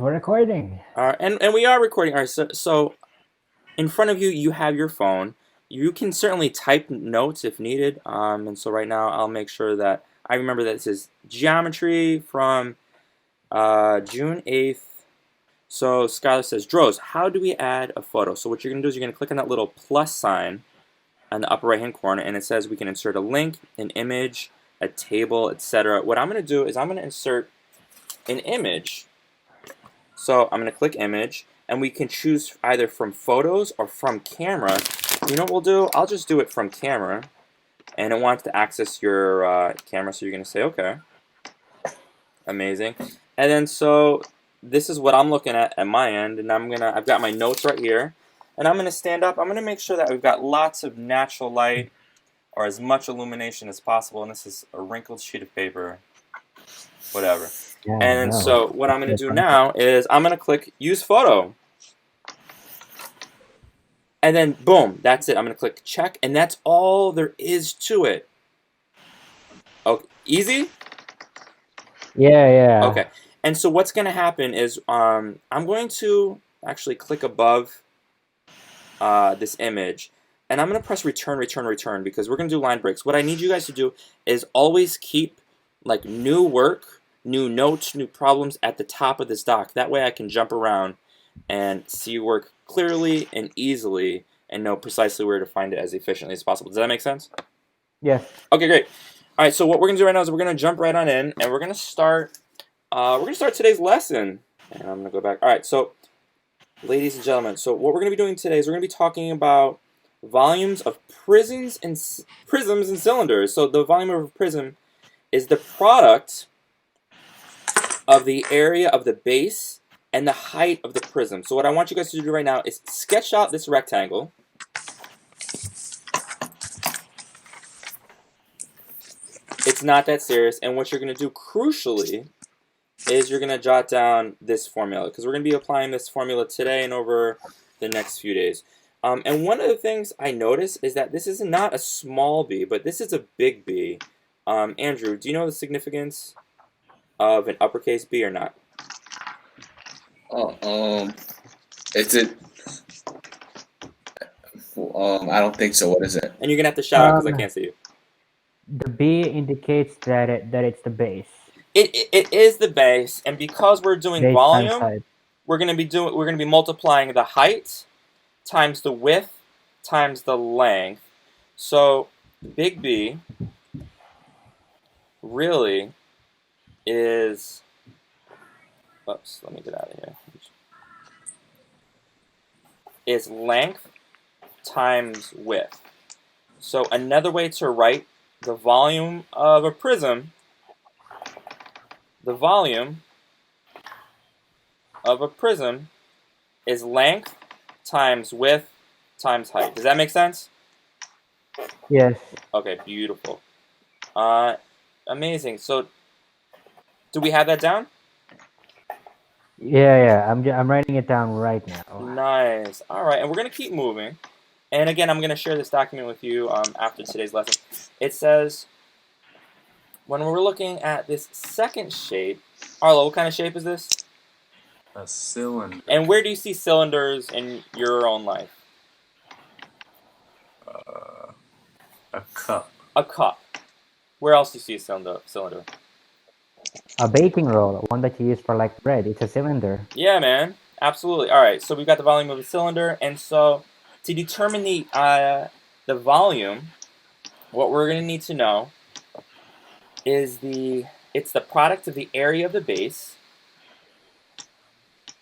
we're recording. And we are recording. All right, so in front of you, you have your phone. You can certainly type notes if needed. And so right now, I'll make sure that I remember that this is geometry from June 8th. So Skylar says, Dros, how do we add a photo? So what you're going to do is you're going to click on that little plus sign on the upper right-hand corner, and it says we can insert a link, an image, a table, etc. What I'm going to do is I'm going to insert an image. So I'm going to click image, and we can choose either from photos or from camera. You know what we'll do? I'll just do it from camera, and it wants to access your camera, so you're going to say okay. Amazing. And then so this is what I'm looking at my end, and I've got my notes right here, and I'm gonna stand up. I'm gonna make sure that we've got lots of natural light or as much illumination as possible. And this is a wrinkled sheet of paper, whatever. Yeah, And no. so what I'm gonna do now is I'm gonna click use photo, and then boom, that's it. I'm gonna click check, and that's all there is to it. Okay, easy. Yeah, yeah. Okay, and so what's going to happen is I'm going to actually click above this image, and I'm going to press return, return, return, because we're going to do line breaks. What I need you guys to do is always keep like new work, new notes, new problems at the top of this doc. That way I can jump around and see your work clearly and easily and know precisely where to find it as efficiently as possible. Does that make sense? Yes. Okay, great. All right, so what we're gonna do right now is we're gonna jump right on in, and we're gonna start today's lesson. And I'm gonna go back. All right, so ladies and gentlemen, so what we're gonna be doing today is we're gonna be talking about volumes of prisms and cylinders. So the volume of a prism is the product of the area of the base and the height of the prism. So what I want you guys to do right now is sketch out this rectangle. It's not that serious, and what you're going to do, crucially, is you're going to jot down this formula, because we're going to be applying this formula today and over the next few days. And one of the things I notice is that this is not a small b, but this is a big B. Andrew, do you know the significance of an uppercase B or not? Is it? I don't think so. What is it? And you're going to have to shout out because I can't see you. The B indicates that it's the base. It is the base, and because we're doing Base times volume, height. we're going to be multiplying the height times the width times the length. So big B really is, oops, let me get out of here, is length times width. So another way to write the volume of a prism, the volume of a prism is length times width times height. Does that make sense? Yes. Okay, beautiful. Amazing. So, do we have that down? Yeah. I'm writing it down right now. Nice. All right, and we're gonna keep moving. And again, I'm gonna share this document with you after today's lesson. It says when we're looking at this second shape, Arlo, what kind of shape is this? A cylinder. And where do you see cylinders in your own life? A cup. A cup. Where else do you see a cylinder? A baking roll, one that you use for like bread. It's a cylinder. Yeah, man. Absolutely. All right. So we've got the volume of a cylinder, and so to determine the volume, what we're going to need to know is it's the product of the area of the base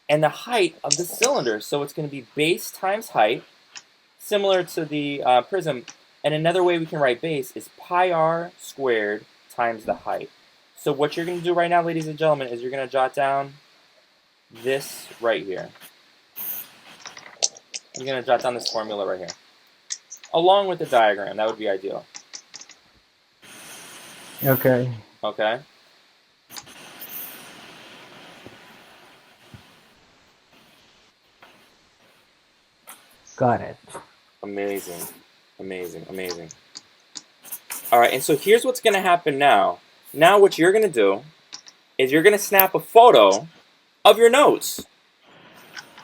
and the height of the cylinder. So it's going to be base times height, similar to the prism. And another way we can write base is pi r squared times the height. So what you're going to do right now, ladies and gentlemen, is you're going to jot down this right here. You're going to jot down this formula right here, along with the diagram. That would be ideal. Okay. Okay? Got it. Amazing. Amazing. Amazing. All right, and so here's what's going to happen now. Now what you're going to do is you're going to snap a photo of your notes.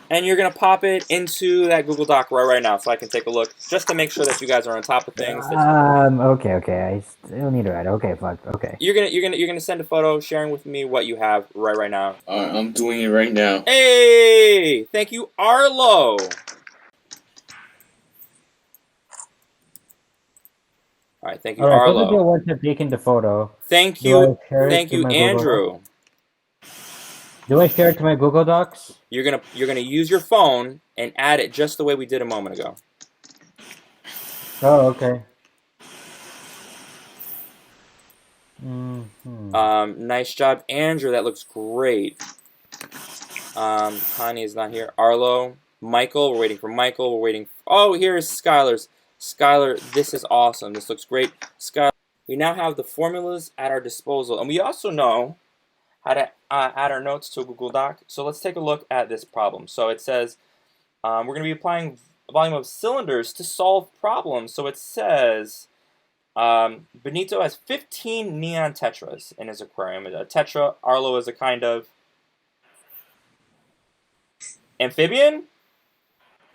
And you're going to pop it into that Google Doc right now so I can take a look just to make sure that you guys are on top of things. Okay. I still need to write. Okay, fuck. Okay. You're gonna send a photo sharing with me what you have right now. I'm doing it right now. Hey, thank you, Arlo. All right, thank you, All right. First of Arlo. all, once I've taken the photo, Thank do I you, share it to my Google Andrew. Docs? Do I share it to my Google Docs? You're gonna use your phone and add it just the way we did a moment ago. Oh, okay. Nice job, Andrew. That looks great. Connie is not here. Arlo, Michael. We're waiting for Michael. We're waiting. Oh, here's Skylar's. Skylar, this is awesome. This looks great. Skylar, we now have the formulas at our disposal, and we also know how to add our notes to a Google Doc. So let's take a look at this problem. So it says we're going to be applying a volume of cylinders to solve problems. So it says Benito has 15 neon tetras in his aquarium. A tetra, Arlo, is a kind of amphibian?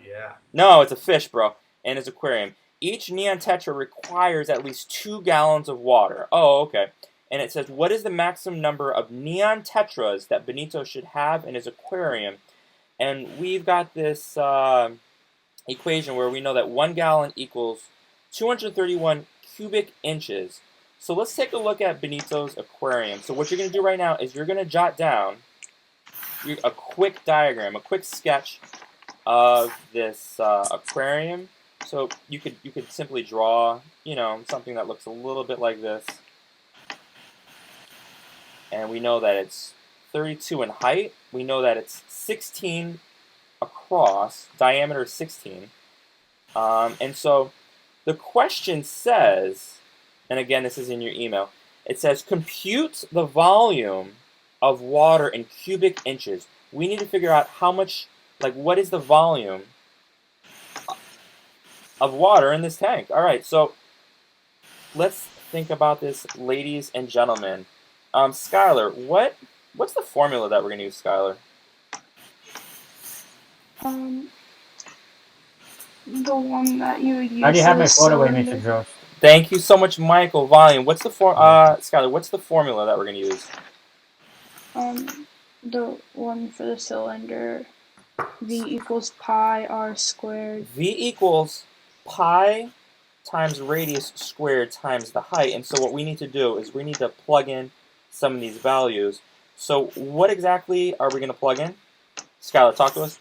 Yeah. No, it's a fish, bro, in his aquarium. Each neon tetra requires at least 2 gallons of water. Oh, okay. And it says, what is the maximum number of neon tetras that Benito should have in his aquarium? And we've got this equation where we know that 1 gallon equals 231 cubic inches. So let's take a look at Benito's aquarium. So what you're going to do right now is you're going to jot down a quick diagram, a quick sketch of this aquarium. So you could simply draw, something that looks a little bit like this. And we know that it's 32 in height. We know that it's 16 across, diameter 16. And so the question says, and again, this is in your email, it says compute the volume of water in cubic inches. We need to figure out how much, what is the volume of water in this tank. All right, so let's think about this, ladies and gentlemen. Skylar, what's the formula that we're going to use, Skylar? The one that you would use. I already have my photo with cylinder. Mr. Jost. Thank you so much, Michael. Volume. What's the Skylar? What's the formula that we're going to use? The one for the cylinder. V equals pi r squared. V equals pi times radius squared times the height. And so what we need to do is we need to plug in some of these values. So what exactly are we going to plug in? Skylar, talk to us.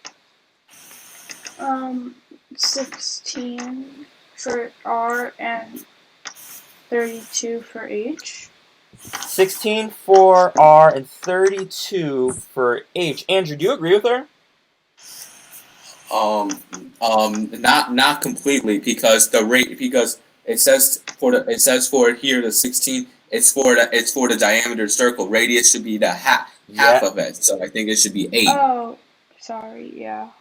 16 for R and 32 for H. 16 for R and 32 for H. Andrew, do you agree with her? Not completely because it says for here the 16. It's for the diameter circle. Radius should be the half of it. So I think it should be 8. Oh, sorry. Yeah.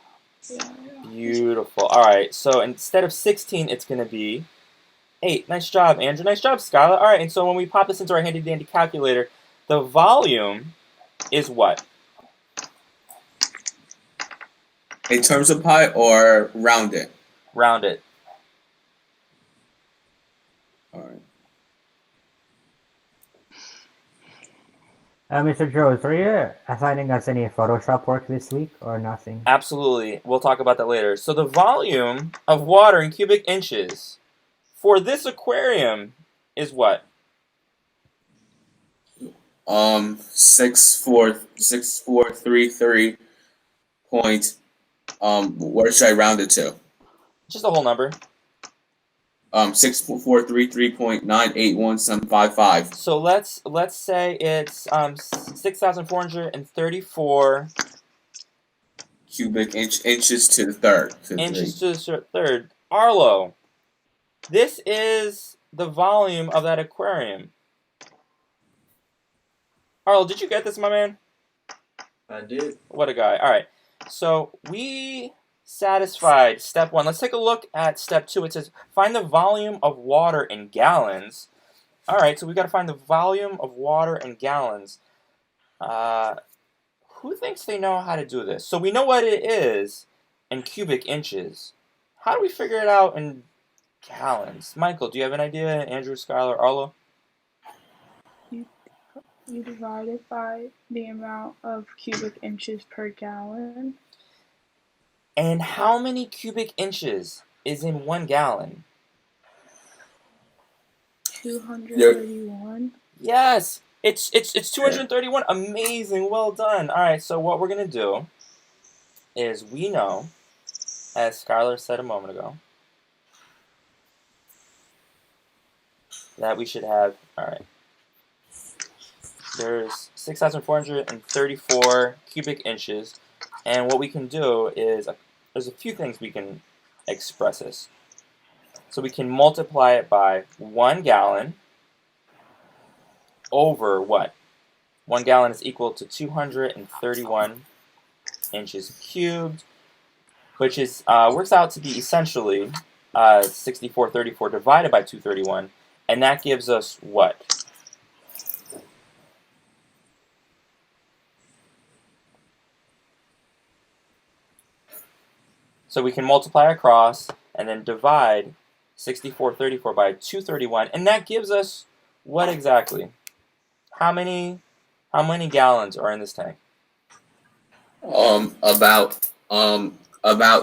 Beautiful. All right. So instead of 16, it's going to be 8. Nice job, Andrew. Nice job, Skylar. All right. And so when we pop this into our handy dandy calculator, the volume is what? In terms of pi or round it? Round it. All right. Mr. Jost, are you assigning us any Photoshop work this week or nothing? Absolutely. We'll talk about that later. So the volume of water in cubic inches for this aquarium is what? 6433 point. Where should I round it to? Just a whole number. 6433.981755. So let's say it's 6,434 cubic inches to the third. inches to the third. Arlo, this is the volume of that aquarium. Arlo, did you get this, my man? I did. What a guy. All right. So we satisfied step 1. Let's take a look at step 2. It says find the volume of water in gallons. All right, so we've got to find the volume of water in gallons. Who thinks they know how to do this? So we know what it is in cubic inches. How do we figure it out in gallons? Michael, do you have an idea? Andrew, Skylar, Arlo? You divide it by the amount of cubic inches per gallon. And how many cubic inches is in 1 gallon? 231. Yes, it's 231. Amazing, well done. All right, so what we're gonna do is we know, as Skylar said a moment ago, that we should have. All right, there's 6,434 cubic inches, and what we can do is there's a few things we can express this. So we can multiply it by 1 gallon over what? 1 gallon is equal to 231 inches cubed, which is works out to be essentially 6434 divided by 231, and that gives us what? So we can multiply across and then divide 6434 by 231, and that gives us what exactly? How many gallons are in this tank? About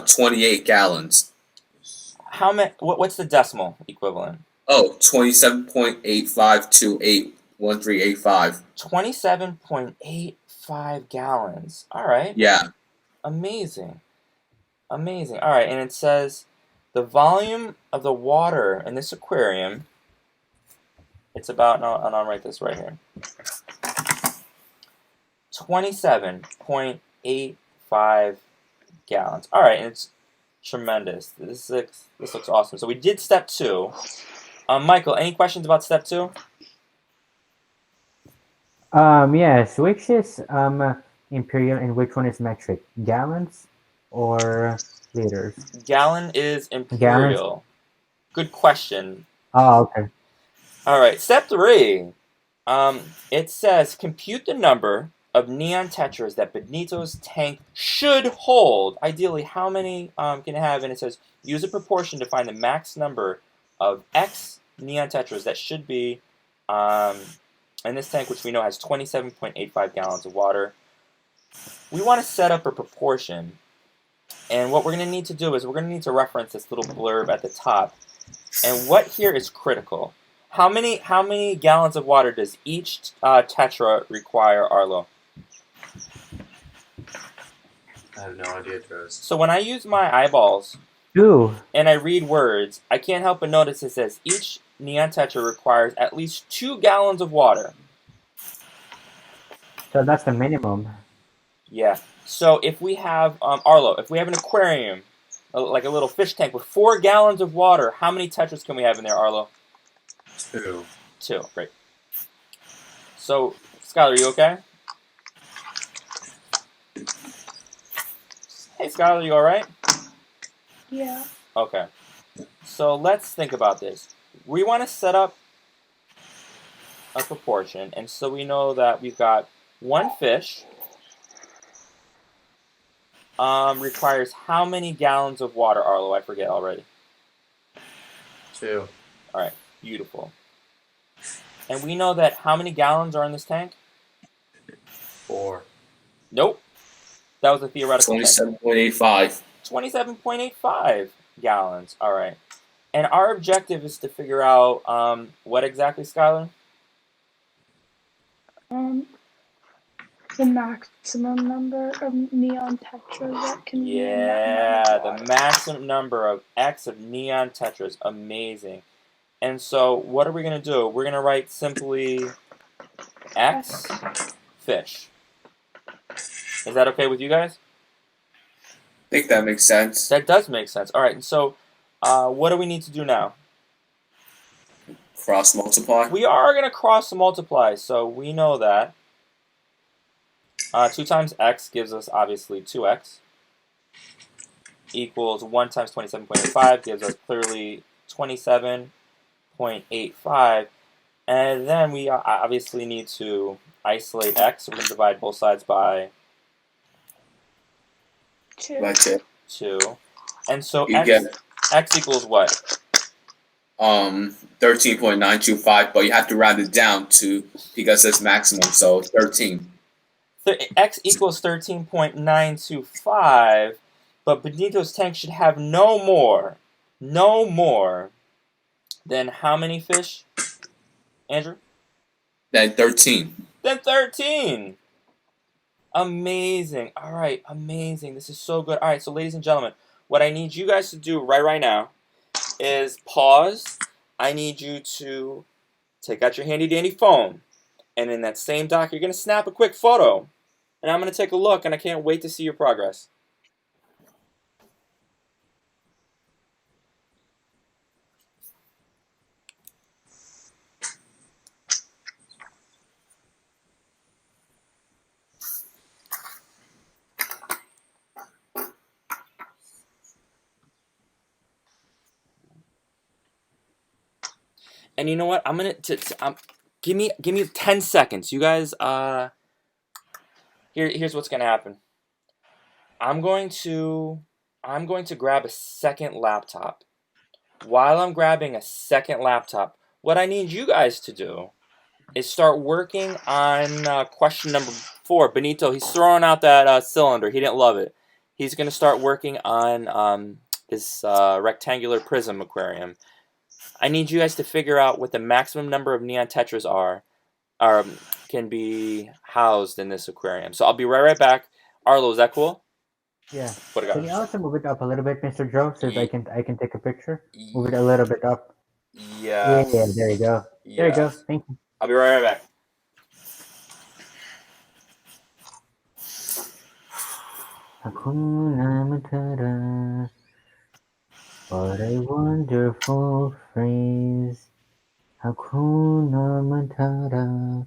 28 gallons. How many? What's the decimal equivalent? Oh, 27.85281385. 27.85 gallons. All right. Yeah. Amazing. Amazing. All right, and it says the volume of the water in this aquarium. It's about. No, I'll write this right here. 27.85 gallons. All right, and it's tremendous. This looks awesome. So we did step 2. Michael, any questions about step 2? Yes. Which is imperial and which one is metric? Gallons or liters? Gallon is imperial. Gallons. Good question. Oh, okay. All right, step 3. It says compute the number of neon tetras that Benito's tank should hold. Ideally, how many can it have? And it says use a proportion to find the max number of X neon tetras that should be in this tank, which we know has 27.85 gallons of water. We want to set up a proportion. And what we're going to need to do is we're going to need to reference this little blurb at the top. And what here is critical? How many gallons of water does each tetra require, Arlo? I have no idea, Joe. So when I use my eyeballs 2. and I read words, I can't help but notice it says each neon tetra requires at least 2 gallons of water. So that's the minimum. Yeah. So if we have, Arlo, if we have an aquarium, like a little fish tank with 4 gallons of water, how many tetras can we have in there, Arlo? 2. 2. Great. So, Skylar, are you okay? Hey, Skylar, you all right? Yeah. Okay. So let's think about this. We want to set up a proportion, and so we know that we've got 1 fish requires how many gallons of water, Arlo? I forget already. 2. All right, beautiful. And we know that how many gallons are in this tank? 4. Nope. That was a theoretical 27.85. 27.85 gallons. All right. And our objective is to figure out what exactly, Skylar? The maximum number of neon tetras that can be in that Yeah, amount of the water. maximum number of X of neon tetras. Amazing. And so what are we going to do? We're going to write simply X fish. Is that okay with you guys? I think that makes sense. That does make sense. All right, and so what do we need to do now? Cross multiply. We are going to cross multiply, so we know that 2 times X gives us, obviously, 2X equals 1 times 27.85 gives us clearly 27.85. And then we obviously need to isolate X, so we're going to divide both sides by 2. That's it. 2. And so You get x equals what? 13.925, but you have to round it down to because it's maximum, so 13. X equals 13.925, but Benito's tank should have no more than how many fish, Andrew? Then 13. Then 13. Amazing. All right, amazing. This is so good. All right, so ladies and gentlemen, what I need you guys to do right now is pause. I need you to take out your handy-dandy phone, and in that same dock, you're going to snap a quick photo, and I'm going to take a look, and I can't wait to see your progress. And you know what? I'm gonna give me 10 seconds. You guys, here's what's gonna happen. I'm going to grab a second laptop. While I'm grabbing a second laptop, what I need you guys to do is start working on question number 4. Benito, he's throwing out that cylinder. He didn't love it. He's gonna start working on this rectangular prism aquarium. I need you guys to figure out what the maximum number of neon tetras can be housed in this aquarium. So I'll be right back. Arlo, is that cool? Yeah. What I got? Can you also move it up a little bit, Mr. Joe, so that I can take a picture? Move it a little bit up. Yes. Yeah, there you go. Yes. There you go. Thank you. I'll be right back. Hakuna Matata. What a wonderful phrase. Hakuna Matata.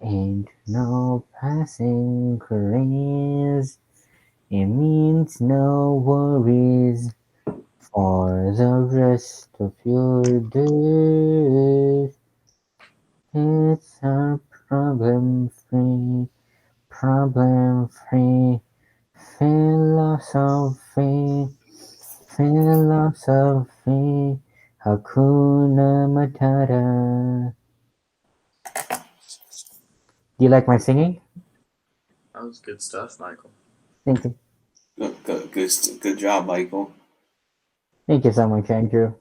Ain't no passing craze. It means no worries for the rest of your days. It's a problem-free philosophy. Hakuna Matata. Do you like my singing? That was good stuff, Michael. Thank you. Good job, Michael. Thank you so much, Andrew.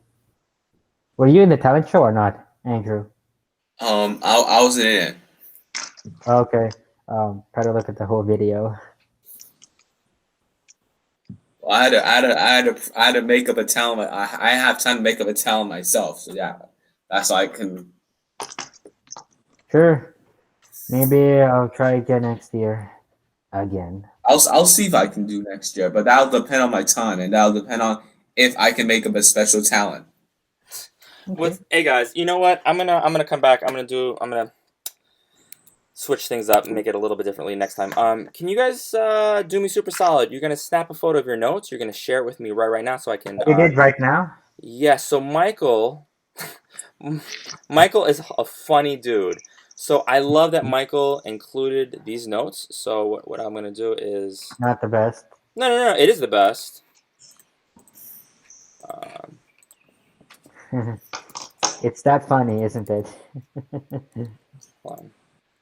Were you in the talent show or not, Andrew? I wasn't in it. Okay. Try to look at the whole video. I had to make up a talent. I have time to make up a talent myself. So yeah, that's why I can. Sure. Maybe I'll try again next year. Again. I'll see if I can do next year, but that'll depend on my time, and that'll depend on if I can make up a special talent. Okay. Hey guys, you know what? I'm gonna come back. I'm gonna switch things up and make it a little bit differently next time. Can you guys do me super solid? You're gonna snap a photo of your notes. You're gonna share it with me right now so I can. You did right now? Yes. So Michael is a funny dude. So I love that Michael included these notes. So what I'm gonna do is Not the best. no. It is the best. It's that funny, isn't it? Fun.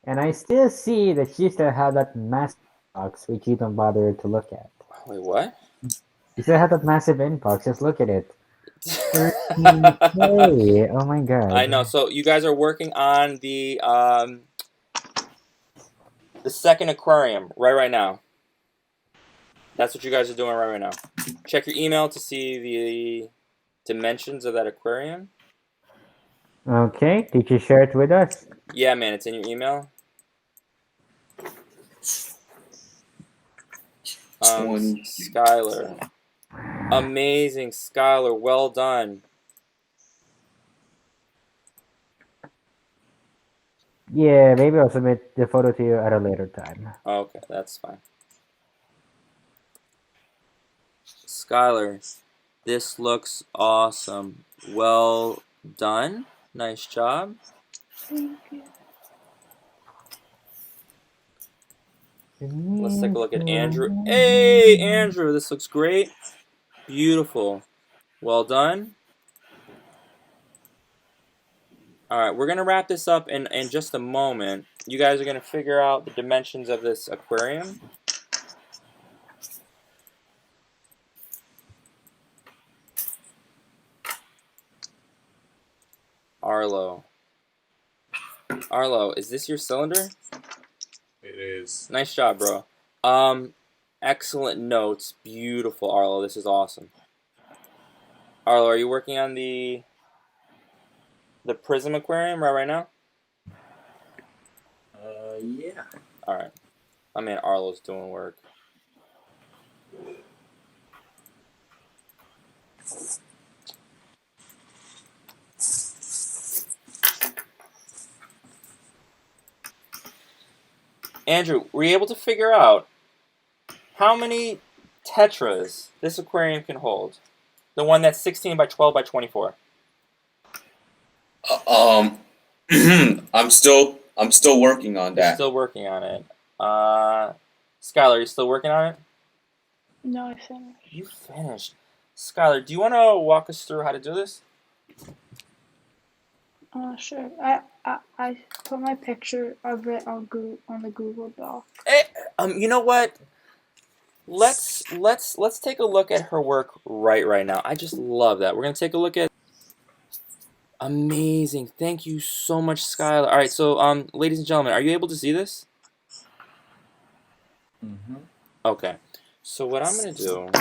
And I still see that you still have that massive inbox, which you don't bother to look at. Wait, what? You still have that massive inbox. Just look at it. 13K. Oh my god. I know. So you guys are working on the second aquarium right now. That's what you guys are doing right now. Check your email to see the dimensions of that aquarium. Okay. Did you share it with us? Yeah, man, it's in your email. 20. Skylar. Amazing, Skylar. Well done. Yeah, maybe I'll submit the photo to you at a later time. Okay, that's fine. Skylar, this looks awesome. Well done. Nice job. Thank you. Let's take a look at Andrew. Hey, Andrew, this looks great. Beautiful. Well done. All right, we're going to wrap this up in just a moment. You guys are going to figure out the dimensions of this aquarium. Arlo. Arlo, is this your cylinder? It is. Nice job, bro. Excellent notes. Beautiful, Arlo. This is awesome. Arlo, are you working on the Prism aquarium right now? Yeah. All right. My man Arlo's doing work. Andrew, were you able to figure out how many tetras this aquarium can hold? The one that's 16 by 12 by 24. I'm still working on You're that. still working on it. Skylar, are you still working on it? No, I finished. You finished. Skylar, do you want to walk us through how to do this? Sure. I put my picture of it on the Google Doc. You know what? Let's take a look at her work right now. I just love that. We're gonna take a look at. Amazing. Thank you so much, Skylar. All right, so ladies and gentlemen, are you able to see this? Mm-hmm. Okay. So what I'm gonna do.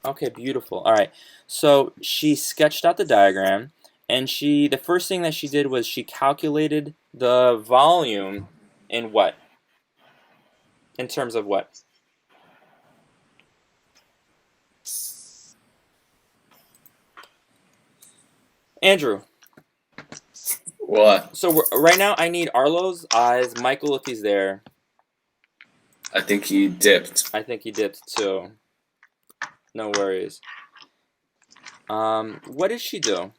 Okay, beautiful. All right. So she sketched out the diagram, and the first thing that she did was she calculated the volume in what? In terms of what? Andrew. What? So right now I need Arlo's eyes. Michael, if he's there. I think he dipped. I think he dipped too. No worries. What did she do?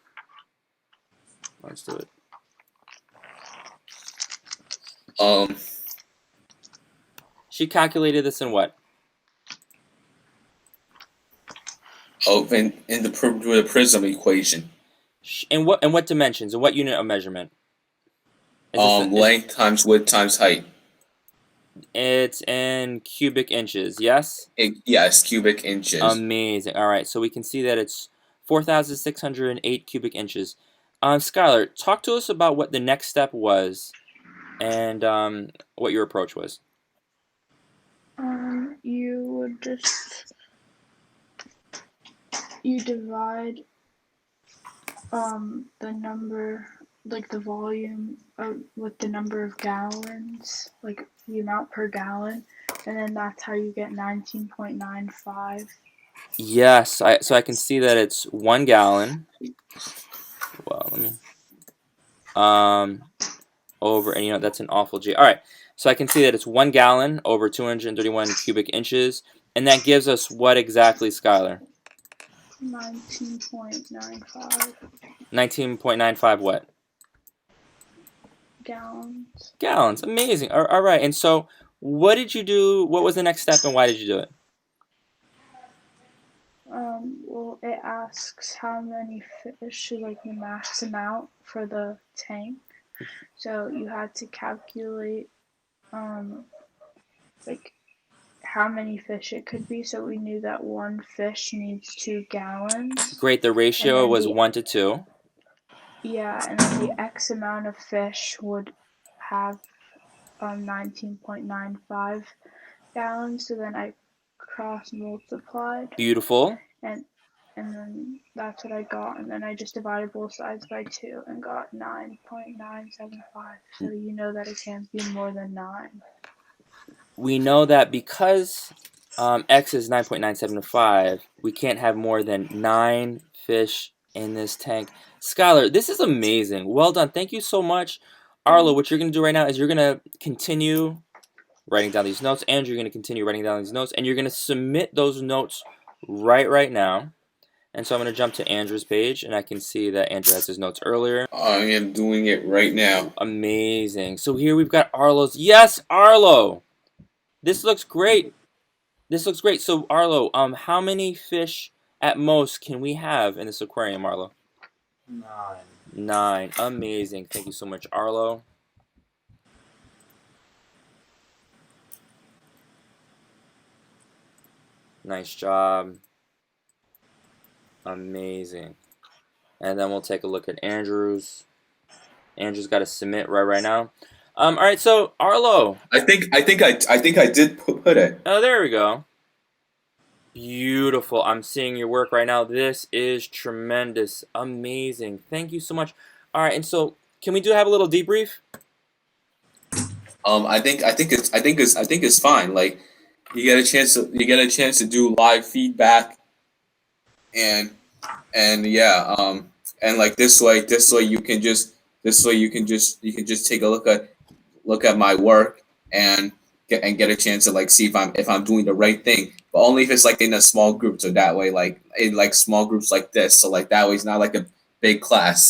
Let's do it. She calculated this in what? Oh, in the Prism equation. In what dimensions? In what unit of measurement? Length times width times height. It's in cubic inches, yes? Yes, cubic inches. Amazing. All right, so we can see that it's 4,608 cubic inches. Skylar, talk to us about what the next step was and what your approach was. You would just divide the number, like the volume with the number of gallons, like the amount per gallon, and then that's how you get 19.95. Yes, so I can see that it's 1 gallon. Well, let me over, and that's an awful G. All right, so I can see that it's 1 gallon over 231 cubic inches, and that gives us what exactly, Skylar? 19.95 19.95 what? gallons. Gallons. Amazing. All right, and so what did you do? What was the next step, and why did you do it? Well, it asks how many fish, like the max amount for the tank. So you had to calculate, like how many fish it could be. So we knew that one fish needs 2 gallons. Great. The ratio was 1 to 2. Yeah, and then the X amount of fish would have 19.95 gallons. So then I cross multiplied. Beautiful. And then that's what I got, and then I just divided both sides by 2 and got 9.975. So you know that it can't be more than 9. We know that because X is 9.975, we can't have more than 9 fish in this tank. Skylar, this is amazing. Well done. Thank you so much. Arlo, what you're going to do right now is you're going to continue writing down these notes, and you're going to continue writing down these notes, and you're going to submit those notes right now. And so I'm going to jump to Andrew's page, and I can see that Andrew has his notes earlier. I am doing it right now. Amazing. So here we've got Arlo's. Yes, Arlo. This looks great. This looks great. So Arlo, how many fish at most can we have in this aquarium, Arlo? 9. 9. Amazing. Thank you so much, Arlo. Nice job. Amazing. And then we'll take a look at Andrew's. Andrew's got to submit right now. All right, so Arlo. I think I did put it. Oh, there we go. Beautiful. I'm seeing your work right now. This is tremendous. Amazing. Thank you so much. All right, and so can we have a little debrief? I think it's fine. Like you get a chance to do live feedback, and yeah, and like this way you can just take a look at my work and get a chance to like see if I'm doing the right thing, but only if it's like in a small group. So that way, like in like small groups like this, so like that way it's not like a big class.